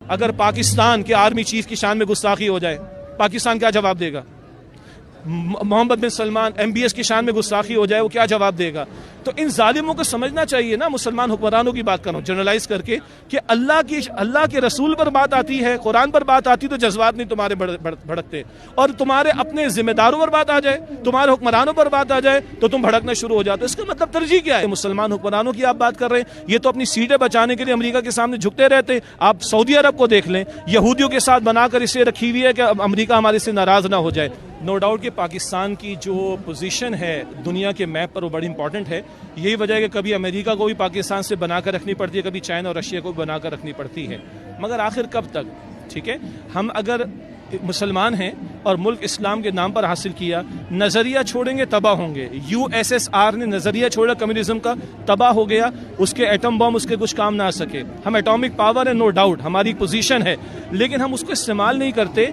اگر پاکستان کے army chief کی شان میں گستاخی ہو جائے پاکستان کیا جواب دے گا؟ محمد بن سلمان MBS کی شان میں گستاخی ہو جائے وہ کیا جواب دے گا؟ تو ان ظالموں کو سمجھنا چاہیے نا، مسلمان حکمرانوں کی بات کروں جنرلائز کر کے، کہ اللہ کے رسول پر بات آتی ہے، قرآن پر بات آتی تو جذبات نہیں تمہارے بھڑکتے، اور تمہارے اپنے ذمہ داروں پر بات آ جائے، تمہارے حکمرانوں پر بات آ جائے تو تم بھڑکنا شروع ہو جاتے. اس کا مطلب ترجیح کیا ہے؟ مسلمان حکمرانوں کی آپ بات کر رہے ہیں، یہ تو اپنی سیٹیں بچانے کے لیے امریکہ کے سامنے جھکتے رہتے ہیں. آپ سعودی عرب کو دیکھ لیں، یہودیوں کے ساتھ بنا کر اسے رکھی ہوئی ہے کہ امریکہ ہمارے سے ناراض نہ ہو جائے. نو ڈاؤٹ کہ پاکستان کی جو پوزیشن ہے دنیا کے میپ پر وہ بڑی امپورٹنٹ ہے. یہی وجہ ہے کہ کبھی امریکہ کو بھی پاکستان سے بنا کر رکھنی پڑتی ہے، کبھی چائنا اور رشیا کو بھی بنا کر رکھنی پڑتی ہے. مگر آخر کب تک؟ ٹھیک ہے، ہم اگر مسلمان ہیں اور ملک اسلام کے نام پر حاصل کیا، نظریہ چھوڑیں گے تباہ ہوں گے. USSR نے نظریہ چھوڑا کمیونزم کا، تباہ ہو گیا. اس کے ایٹم بم اس کے کچھ کام نہ آ سکے. ہم ایٹامک پاور ہے، نو ڈاؤٹ ہماری پوزیشن ہے، لیکن ہم اس کو استعمال نہیں کرتے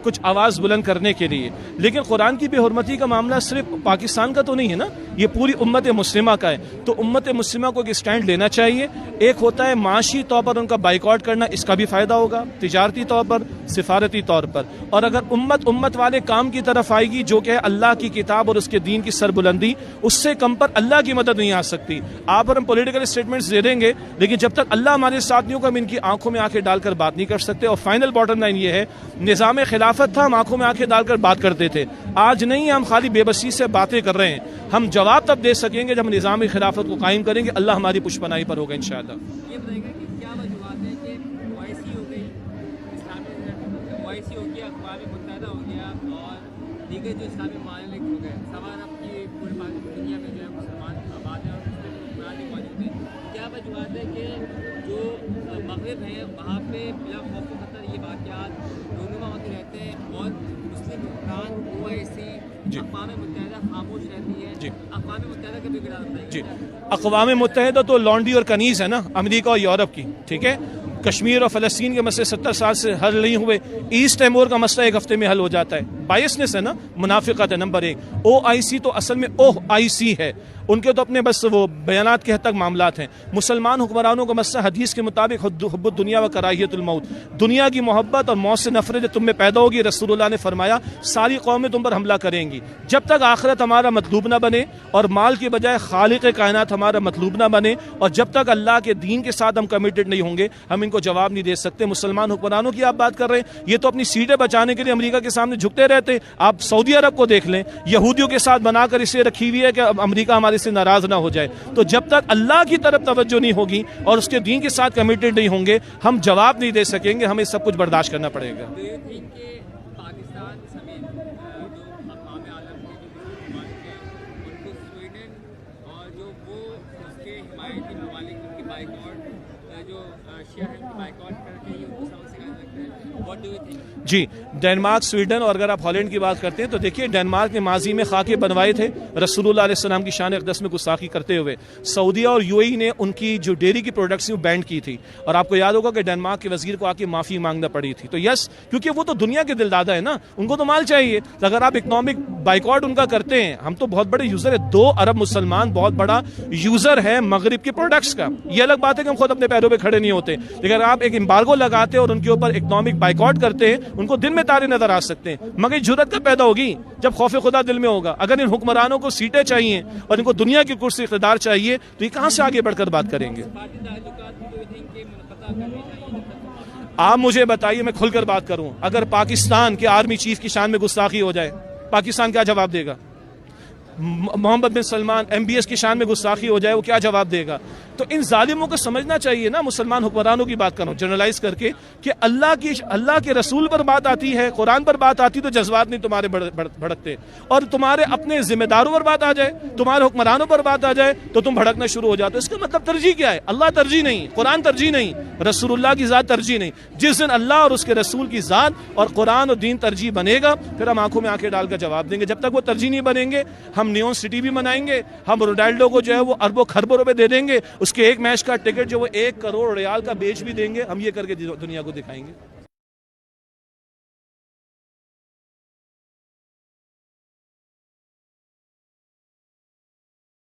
کچھ آواز بلند کرنے کے لیے. لیکن قرآن کی بے حرمتی کا معاملہ صرف پاکستان کا تو نہیں ہے نا، یہ پوری امت مسلمہ کا ہے. تو امت مسلمہ کو ایک سٹینڈ لینا چاہیے. ایک ہوتا ہے معاشی طور پر ان کا بائیکاٹ کرنا، اس کا بھی فائدہ ہوگا، تجارتی طور پر، سفارتی طور پر. اور اگر امت والے کام کی طرف آئے گی جو کہ اللہ کی کتاب اور اس کے دین کی سربلندی، اس سے کم پر اللہ کی مدد نہیں آ سکتی. آپ اور ہم پولیٹیکل اسٹیٹمنٹس دے دیں گے، لیکن جب تک اللہ ہمارے ساتھ نہیں ہوگا ہم ان کی آنکھوں میں آنکھیں ڈال کر بات نہیں کر سکتے. اور فائنل باٹم لائن یہ ہے، نظام خلافت تھا، ہم آنکھوں میں آنکھیں ڈال کر بات کرتے تھے. آج نہیں، ہم خالی بے بسی سے باتیں کر رہے ہیں. ہم جواب تب دے سکیں گے جب ہم نظام خلافت کو قائم کریں گے. اللہ ہماری پشپناہی پر ہوگا انشاءاللہ. یہ بتائیے گا کہ کیا وجوہات ہیں کہ OIC ہو گئی، اسلامی OIC ہو گیا، اقوام متحدہ ہو گیا اور دیگر جو اسلامی ممالک ہو گئے، سوال اب کی پورے دنیا میں جو ہے مسلمان آباد ہیں اور اس میں حکمران بھی موجود ہیں. کیا وجوہات ہے کہ جو مغرب ہیں وہاں پہ بلا خوف و خطر یہ واقعات رونما ہوتے رہتے ہیں اور مسلم حکمران OIC اقوام متحدہ خاموش رہتی ہے؟ اقوام متحدہ کا بھی گرا ہوتا ہے. اقوام متحدہ تو لانڈی اور کنیز ہے نا، امریکہ اور یورپ کی. ٹھیک ہے، کشمیر اور فلسطین کے مسئلے 70 سال سے حل نہیں ہوئے. ایسٹ تیمور کا مسئلہ ایک ہفتے میں حل ہو جاتا ہے. بائسنس ہے نا، منافقت ہے نمبر 1. OIC تو اصل میں OIC ہے، ان کے تو اپنے بس وہ بیانات کے حد تک معاملات ہیں. مسلمان حکمرانوں کا مسئلہ حدیث کے مطابق حب الدنیا و کراہیت الموت، دنیا کی محبت اور موت سے نفرت جو تم میں پیدا ہوگی. رسول اللہ نے فرمایا ساری قومیں تم پر حملہ کریں گی. جب تک آخرت ہمارا مطلوب نہ بنے اور مال کے بجائے خالق کائنات ہمارا مطلوب نہ بنے، اور جب تک اللہ کے دین کے ساتھ ہم کمیٹڈ نہیں ہوں گے، ہم ان کو جواب نہیں دے سکتے. مسلمان حکمرانوں کی آپ بات کر رہے ہیں، یہ تو اپنی سیٹیں بچانے کے لیے امریکہ کے سامنے جھکتے رہتے ہیں. آپ سعودی عرب کو دیکھ لیں، یہودیوں کے ساتھ بنا کر اسے رکھی ہوئی ہے کہ امریکہ ہمارے سے ناراض نہ ہو جائے. تو جب تک اللہ کی طرف توجہ نہیں ہوگی اور اس کے دین کے ساتھ کمیٹڈ نہیں ہوں گے، ہم جواب نہیں دے سکیں گے. ہمیں سب کچھ برداشت کرنا پڑے گا. پاکستان سمیت جو اقوام عالم کے جو ممالک ہیں ان کو سویڈن اور جو وہ اس کے حمایتی ممالک ان کی بائیکاٹ جو ایشیا ہے ان کی بائیکاٹ کر کے ان کو سمجھ سکھانے لگتا ہے. What do you think? جی، ڈینمارک، سویڈن اور اگر آپ ہالینڈ کی بات کرتے ہیں تو دیکھیے ڈینمارک نے ماضی میں خاکے بنوائے تھے رسول اللہ علیہ السلام کی شان اقدس میں گستاخی کرتے ہوئے. سعودیہ اور UAE نے ان کی جو ڈیری کی پروڈکٹس وہ بینڈ کی تھی، اور آپ کو یاد ہوگا کہ ڈینمارک کے وزیر کو آ کے معافی مانگنا پڑی تھی. تو یس، کیونکہ وہ تو دنیا کے دل دادا ہے نا، ان کو تو مال چاہیے. اگر آپ اکنامک بائیکاٹ ان کا کرتے ہیں، ہم تو بہت بڑے یوزر ہیں، 2 ارب مسلمان بہت بڑا یوزر ہے مغرب کے پروڈکٹس کا. یہ الگ بات ہے کہ ہم خود اپنے پیروں پہ کھڑے نہیں ہوتے، لیکن اگر آپ ایک امبارگو لگاتے اور ان کے اوپر اکنامک بائیکاٹ کرتے ہیں، ان کو دن میں تارے نظر آ سکتے ہیں. مگر جرأت کب پیدا ہوگی؟ جب خوف خدا دل میں ہوگا. اگر ان حکمرانوں کو سیٹیں چاہیے اور ان کو دنیا کی کرسی اقتدار چاہیے تو یہ کہاں سے آگے بڑھ کر بات کریں گے؟ آپ مجھے بتائیے، میں کھل کر بات کروں، اگر پاکستان کے آرمی چیف کی شان میں گستاخی ہو جائے پاکستان کیا جواب دے گا؟ محمد بن سلمان MBS کی شان میں گستاخی ہو جائے وہ کیا جواب دے گا؟ تو ان ظالموں کو سمجھنا چاہیے نا، مسلمان حکمرانوں کی بات کروں جنرلائز کر کے، کہ اللہ کے رسول پر بات آتی ہے، قرآن پر بات آتی تو جذبات نہیں تمہارے بھڑکتے، اور تمہارے اپنے ذمہ داروں پر بات آ جائے، تمہارے حکمرانوں پر بات آ جائے تو تم بھڑکنا شروع ہو جاتے. اس کا مطلب ترجیح کیا ہے؟ اللہ ترجیح نہیں، قرآن ترجیح نہیں، رسول اللہ کی ذات ترجیح نہیں. جس دن اللہ اور اس کے رسول کی ذات اور قرآن اور دین ترجیح بنے گا، پھر ہم آنکھوں میں آنکھیں ڈال کر جواب دیں گے. جب تک وہ ترجیح نہیں بنیں گے، ہم نیون سٹی بھی منائیں گے، ہم رونالڈو کو جو ہے وہ اربوں خربوں روپے دے دیں گے، اس کے ایک میچ کا ٹکٹ جو وہ 1 کروڑ ریال کا بیچ بھی دیں گے. ہم یہ کر کے دنیا کو دکھائیں گے.